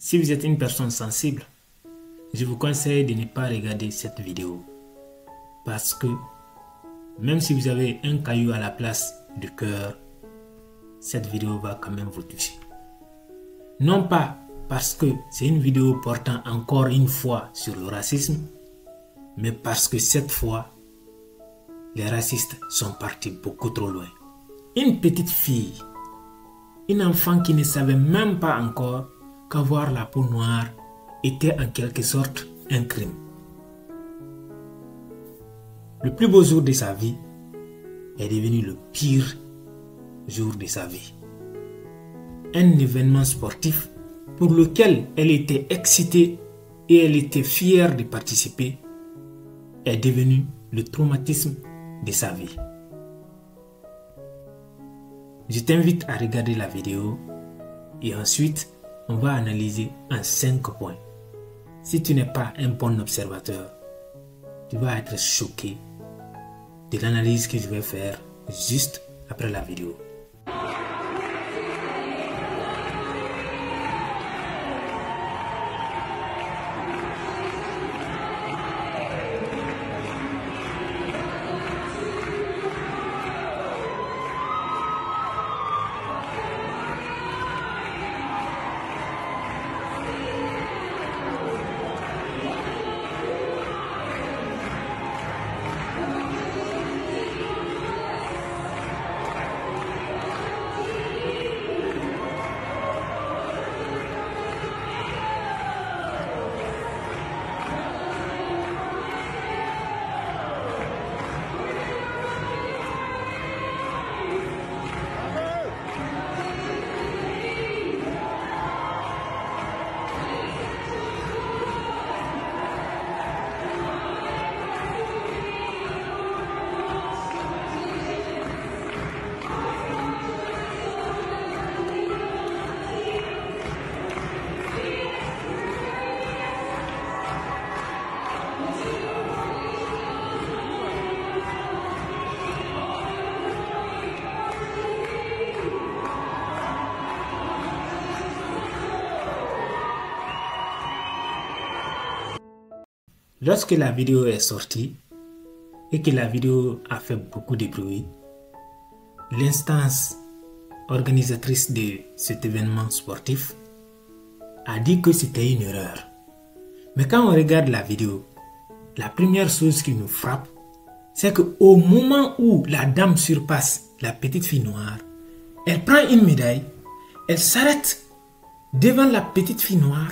Si vous êtes une personne sensible, je vous conseille de ne pas regarder cette vidéo. Parce que même si vous avez un caillou à la place du cœur, cette vidéo va quand même vous toucher. Non pas parce que c'est une vidéo portant encore une fois sur le racisme, mais parce que cette fois, les racistes sont partis beaucoup trop loin. Une petite fille, une enfant qui ne savait même pas encore qu'avoir la peau noire était en quelque sorte un crime. Le plus beau jour de sa vie est devenu le pire jour de sa vie. Un événement sportif pour lequel elle était excitée et elle était fière de participer est devenu le traumatisme de sa vie. Je t'invite à regarder la vidéo et ensuite on va analyser en 5 points. Si tu n'es pas un bon observateur, tu vas être choqué de l'analyse que je vais faire juste après la vidéo. Lorsque la vidéo est sortie et que la vidéo a fait beaucoup de bruit, l'instance organisatrice de cet événement sportif a dit que c'était une erreur. Mais quand on regarde la vidéo, la première chose qui nous frappe, c'est qu'au moment où la dame surpasse la petite fille noire, elle prend une médaille, elle s'arrête devant la petite fille noire.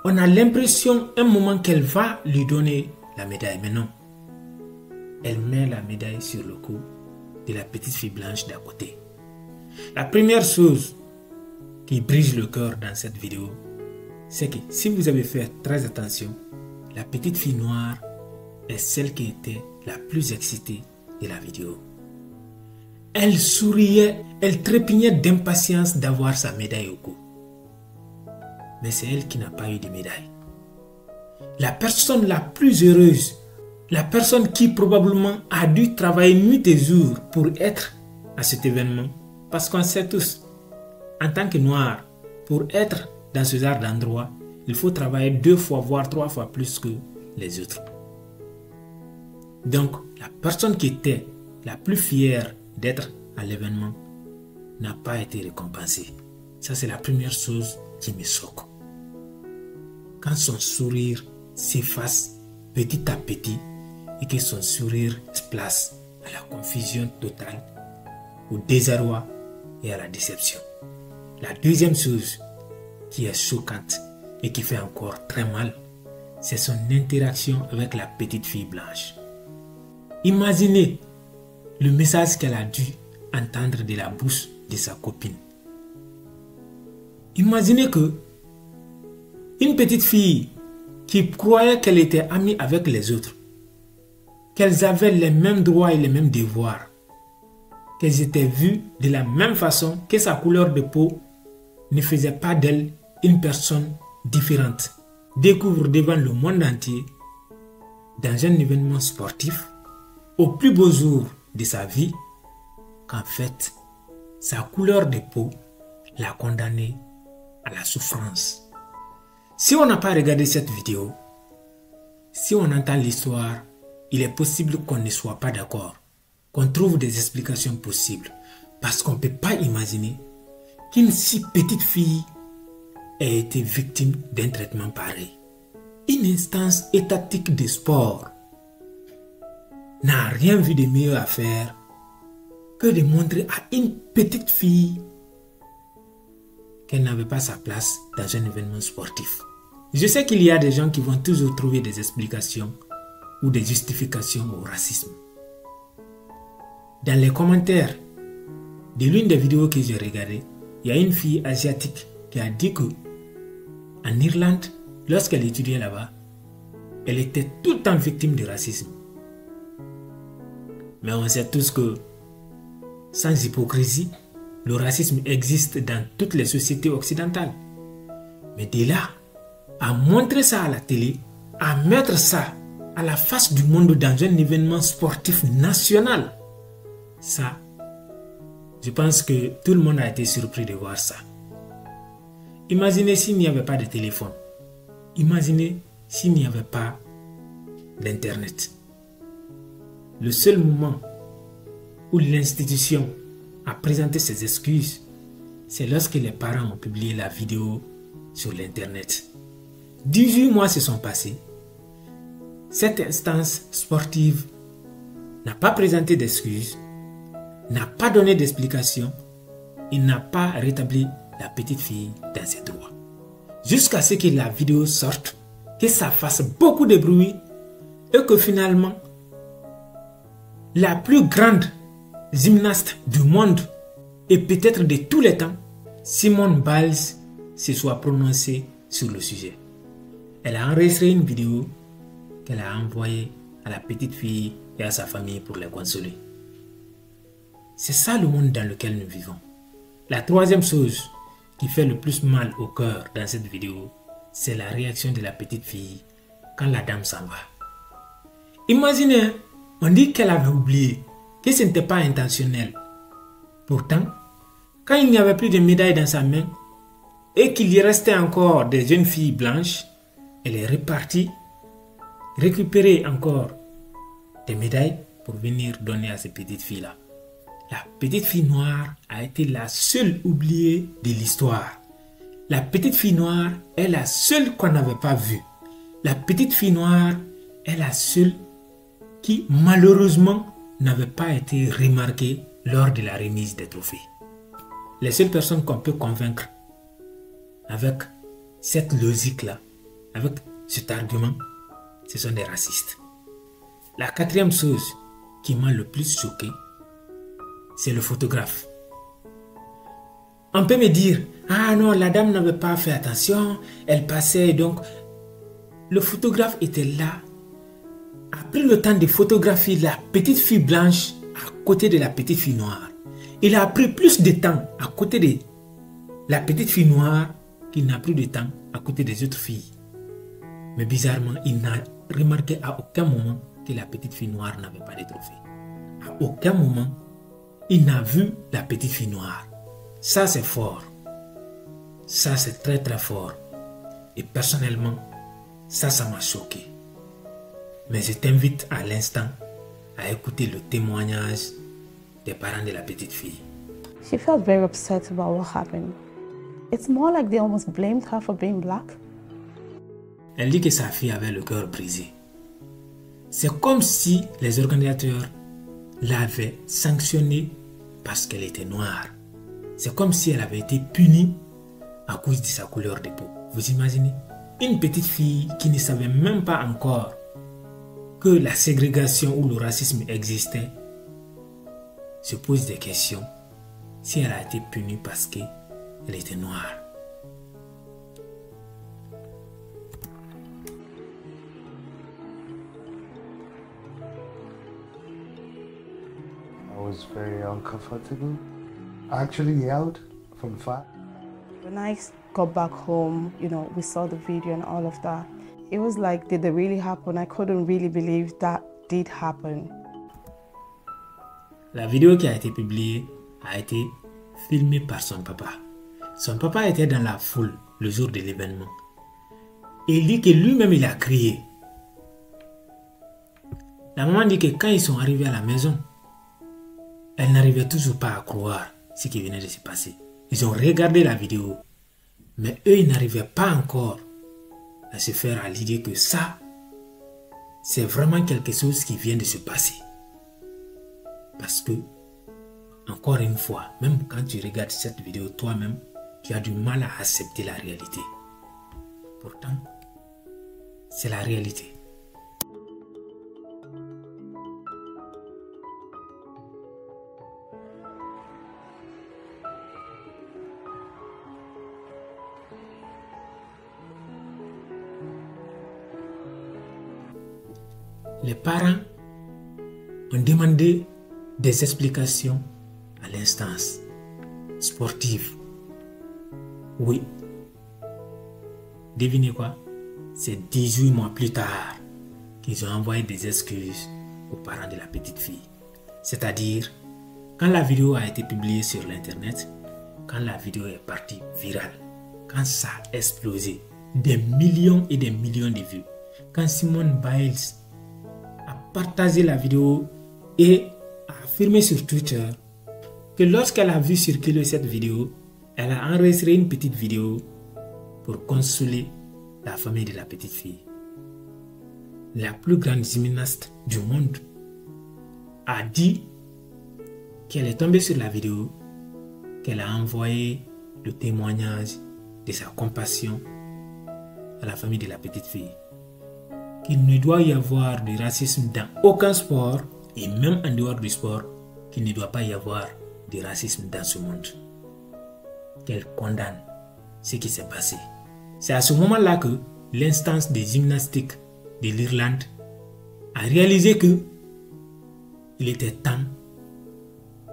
On a l'impression un moment qu'elle va lui donner la médaille, mais non. Elle met la médaille sur le cou de la petite fille blanche d'à côté. La première chose qui brise le cœur dans cette vidéo, c'est que si vous avez fait très attention, la petite fille noire est celle qui était la plus excitée de la vidéo. Elle souriait, elle trépignait d'impatience d'avoir sa médaille au cou. Mais c'est elle qui n'a pas eu de médaille. La personne la plus heureuse, la personne qui probablement a dû travailler nuit et jour pour être à cet événement, parce qu'on sait tous, en tant que noir, pour être dans ce genre d'endroit, il faut travailler 2 fois, voire 3 fois plus que les autres. Donc, la personne qui était la plus fière d'être à l'événement n'a pas été récompensée. Ça, c'est la première chose qui me choque. Quand son sourire s'efface petit à petit et que son sourire se place à la confusion totale, au désarroi et à la déception. La deuxième chose qui est choquante et qui fait encore très mal, c'est son interaction avec la petite fille blanche. Imaginez le message qu'elle a dû entendre de la bouche de sa copine. Imaginez que une petite fille qui croyait qu'elle était amie avec les autres, qu'elles avaient les mêmes droits et les mêmes devoirs, qu'elles étaient vues de la même façon, que sa couleur de peau ne faisait pas d'elle une personne différente, découvre devant le monde entier, dans un événement sportif, au plus beau jour de sa vie, qu'en fait, sa couleur de peau l'a condamnée à la souffrance. Si on n'a pas regardé cette vidéo, si on entend l'histoire, il est possible qu'on ne soit pas d'accord, qu'on trouve des explications possibles, parce qu'on ne peut pas imaginer qu'une si petite fille ait été victime d'un traitement pareil. Une instance étatique de sport n'a rien vu de mieux à faire que de montrer à une petite fille qu'elle n'avait pas sa place dans un événement sportif. Je sais qu'il y a des gens qui vont toujours trouver des explications ou des justifications au racisme. Dans les commentaires de l'une des vidéos que j'ai regardées, il y a une fille asiatique qui a dit que en Irlande, lorsqu'elle étudiait là-bas, elle était tout le temps victime de racisme. Mais on sait tous que, sans hypocrisie, le racisme existe dans toutes les sociétés occidentales. Mais de là, à montrer ça à la télé, à mettre ça à la face du monde dans un événement sportif national, ça, je pense que tout le monde a été surpris de voir ça. Imaginez s'il n'y avait pas de téléphone. Imaginez s'il n'y avait pas d'Internet. Le seul moment où l'institution a présenté ses excuses, c'est lorsque les parents ont publié la vidéo sur l'Internet. 18 mois se sont passés. Cette instance sportive n'a pas présenté d'excuses, n'a pas donné d'explication et n'a pas rétabli la petite fille dans ses droits. Jusqu'à ce que la vidéo sorte, que ça fasse beaucoup de bruit et que finalement, la plus grande gymnaste du monde et peut-être de tous les temps, Simone Biles, se soit prononcée sur le sujet. Elle a enregistré une vidéo qu'elle a envoyée à la petite fille et à sa famille pour les consoler. C'est ça le monde dans lequel nous vivons. La troisième chose qui fait le plus mal au cœur dans cette vidéo, c'est la réaction de la petite fille quand la dame s'en va. Imaginez, on dit qu'elle avait oublié, que ce n'était pas intentionnel. Pourtant, quand il n'y avait plus de médailles dans sa main et qu'il y restait encore des jeunes filles blanches, elle est repartie récupérer encore des médailles pour venir donner à ces petites filles-là. La petite fille noire a été la seule oubliée de l'histoire. La petite fille noire est la seule qu'on n'avait pas vue. La petite fille noire est la seule qui malheureusement n'avait pas été remarquée lors de la remise des trophées. Les seules personnes qu'on peut convaincre avec cette logique-là, avec cet argument, ce sont des racistes. La quatrième chose qui m'a le plus choqué, c'est le photographe. On peut me dire, ah non, la dame n'avait pas fait attention, elle passait donc. Le photographe était là, a pris le temps de photographier la petite fille blanche à côté de la petite fille noire. Il a pris plus de temps à côté de la petite fille noire qu'il n'a pris de temps à côté des autres filles. Mais bizarrement, il n'a remarqué à aucun moment que la petite fille noire n'avait pas de trophée. À aucun moment, il n'a vu la petite fille noire. Ça, c'est fort. Ça, c'est très très fort. Et personnellement, ça m'a choqué. Mais je t'invite à l'instant à écouter le témoignage des parents de la petite fille. She felt very upset about what happened. It's more like they almost blamed her for being black. Elle dit que sa fille avait le cœur brisé. C'est comme si les organisateurs l'avaient sanctionnée parce qu'elle était noire. C'est comme si elle avait été punie à cause de sa couleur de peau. Vous imaginez? Une petite fille qui ne savait même pas encore que la ségrégation ou le racisme existait se pose des questions si elle a été punie parce qu'elle était noire. I was very uncomfortable. I actually yelled from far. When I got back home, we saw the video and all of that. It was like, did it really happen? I couldn't really believe that did happen. La vidéo qui a été publiée a été filmée par son papa. Son papa était dans la foule le jour de l'événement. Et il dit que lui-même il a crié. La maman dit que quand ils sont arrivés à la maison, elle n'arrivait toujours pas à croire ce qui venait de se passer. Ils ont regardé la vidéo, mais eux ils n'arrivaient pas encore à se faire à l'idée que ça, c'est vraiment quelque chose qui vient de se passer. Parce que, encore une fois, même quand tu regardes cette vidéo toi-même, tu as du mal à accepter la réalité. Pourtant, c'est la réalité. Les parents ont demandé des explications à l'instance sportive. Oui. Devinez quoi? C'est 18 mois plus tard qu'ils ont envoyé des excuses aux parents de la petite fille. C'est-à-dire, quand la vidéo a été publiée sur l'internet, quand la vidéo est partie virale, quand ça a explosé, des millions et des millions de vues, quand Simone Biles a partagé la vidéo et a affirmé sur Twitter que lorsqu'elle a vu circuler cette vidéo, elle a enregistré une petite vidéo pour consoler la famille de la petite fille. La plus grande gymnaste du monde a dit qu'elle est tombée sur la vidéo, qu'elle a envoyé le témoignage de sa compassion à la famille de la petite fille. Qu'il ne doit y avoir de racisme dans aucun sport, et même en dehors du sport, qu'il ne doit pas y avoir de racisme dans ce monde. Qu'elle condamne ce qui s'est passé. C'est à ce moment-là que l'instance de gymnastique de l'Irlande a réalisé que il était temps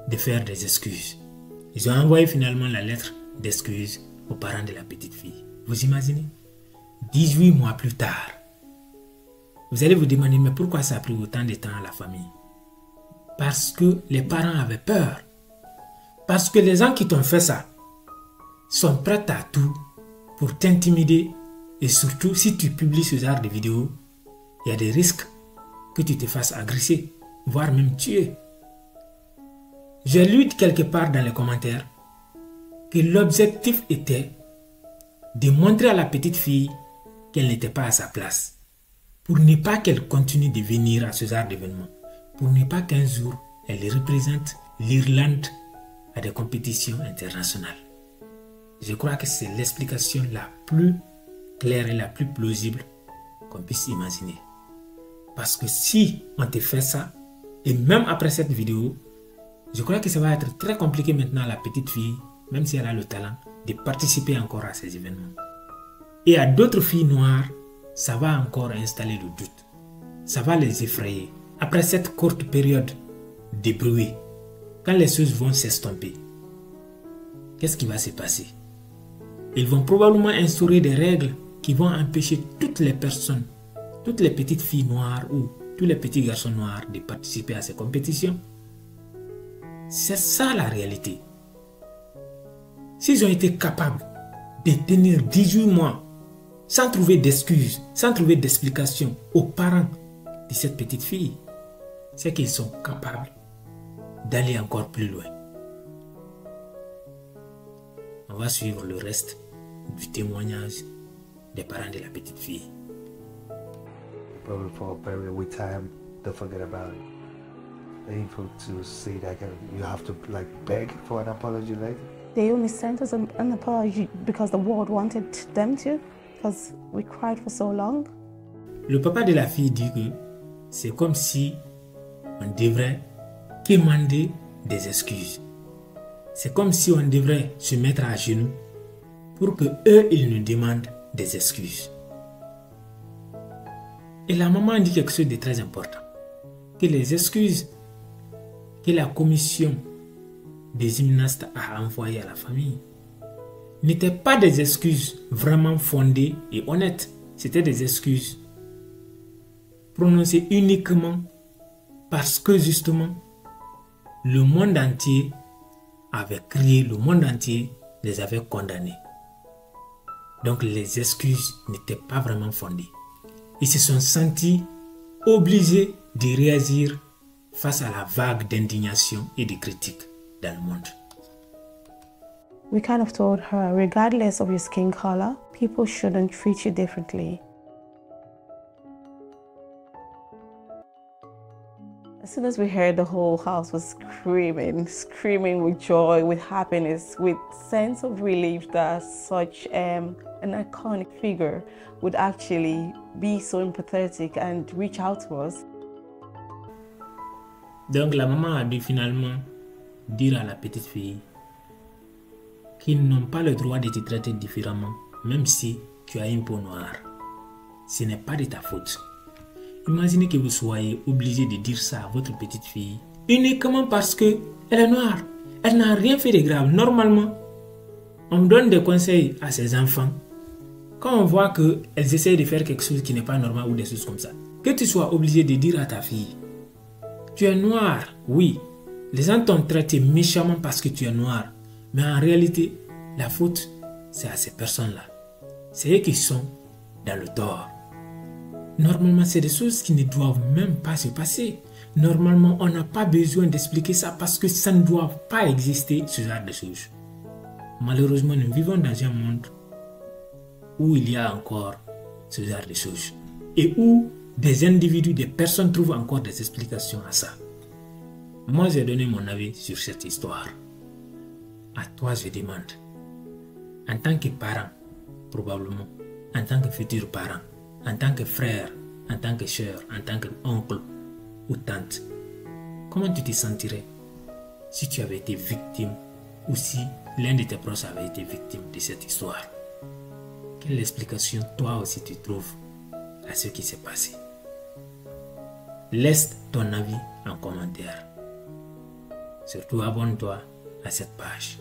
de faire des excuses. Ils ont envoyé finalement la lettre d'excuses aux parents de la petite fille. Vous imaginez? 18 mois plus tard. Vous allez vous demander, mais pourquoi ça a pris autant de temps à la famille? Parce que les parents avaient peur. Parce que les gens qui t'ont fait ça sont prêts à tout pour t'intimider. Et surtout, si tu publies ce genre de vidéos, il y a des risques que tu te fasses agresser, voire même tuer. J'ai lu quelque part dans les commentaires que l'objectif était de montrer à la petite fille qu'elle n'était pas à sa place. Pour ne pas qu'elle continue de venir à ce genre d'événement. Pour ne pas qu'un jour, elle représente l'Irlande à des compétitions internationales. Je crois que c'est l'explication la plus claire et la plus plausible qu'on puisse imaginer. Parce que si on te fait ça, et même après cette vidéo, je crois que ça va être très compliqué maintenant à la petite fille, même si elle a le talent, de participer encore à ces événements. Et à d'autres filles noires, ça va encore installer le doute. Ça va les effrayer. Après cette courte période de bruit, quand les choses vont s'estomper, qu'est-ce qui va se passer? Ils vont probablement instaurer des règles qui vont empêcher toutes les personnes, toutes les petites filles noires ou tous les petits garçons noirs de participer à ces compétitions. C'est ça la réalité. S'ils ont été capables de tenir 18 mois sans trouver d'excuses, sans trouver d'explications aux parents de cette petite fille, c'est qu'ils sont capables d'aller encore plus loin. On va suivre le reste du témoignage des parents de la petite fille. Probably for a period with time, don't forget about it. Painful to see that you have to like beg for an apology later. They only sent us an apology because the world wanted them to, because we cried for so long. Le papa de la fille dit que c'est comme si on devrait demander des excuses. C'est comme si on devrait se mettre à genoux pour que eux ils nous demandent des excuses. Et la maman dit quelque chose de très important, que les excuses que la commission des gymnastes a envoyées à la famille n'étaient pas des excuses vraiment fondées et honnêtes. C'était des excuses prononcées uniquement parce que justement le monde entier avait crié, le monde entier les avait condamnés. Donc les excuses n'étaient pas vraiment fondées. Ils se sont sentis obligés de réagir face à la vague d'indignation et de critiques dans le monde. We kind of told her, regardless of your skin color, people shouldn't treat you differently. As soon as we heard, the whole house was screaming with joy, with happiness, with sense of relief that such an iconic figure would actually be so empathetic and reach out to us. Donc la maman a dû finalement dire à la petite fille qu'ils n'ont pas le droit de te traiter différemment, même si tu as une peau noire. Ce n'est pas de ta faute. Imaginez que vous soyez obligé de dire ça à votre petite fille uniquement parce qu'elle est noire. Elle n'a rien fait de grave. Normalement, on donne des conseils à ses enfants quand on voit qu'elles essayent de faire quelque chose qui n'est pas normal ou des choses comme ça. Que tu sois obligé de dire à ta fille, tu es noir, oui. Les gens t'ont traité méchamment parce que tu es noir. Mais en réalité, la faute, c'est à ces personnes-là. C'est eux qui sont dans le tort. Normalement, c'est des choses qui ne doivent même pas se passer. Normalement, on n'a pas besoin d'expliquer ça parce que ça ne doit pas exister, ce genre de choses. Malheureusement, nous vivons dans un monde où il y a encore ce genre de choses. Et où des individus, des personnes trouvent encore des explications à ça. Moi, j'ai donné mon avis sur cette histoire. À toi, je demande, en tant que parent, probablement, en tant que futur parent, en tant que frère, en tant que sœur, en tant qu'oncle ou tante, comment tu te sentirais si tu avais été victime ou si l'un de tes proches avait été victime de cette histoire? Quelle explication toi aussi tu trouves à ce qui s'est passé? Laisse ton avis en commentaire. Surtout abonne-toi à cette page.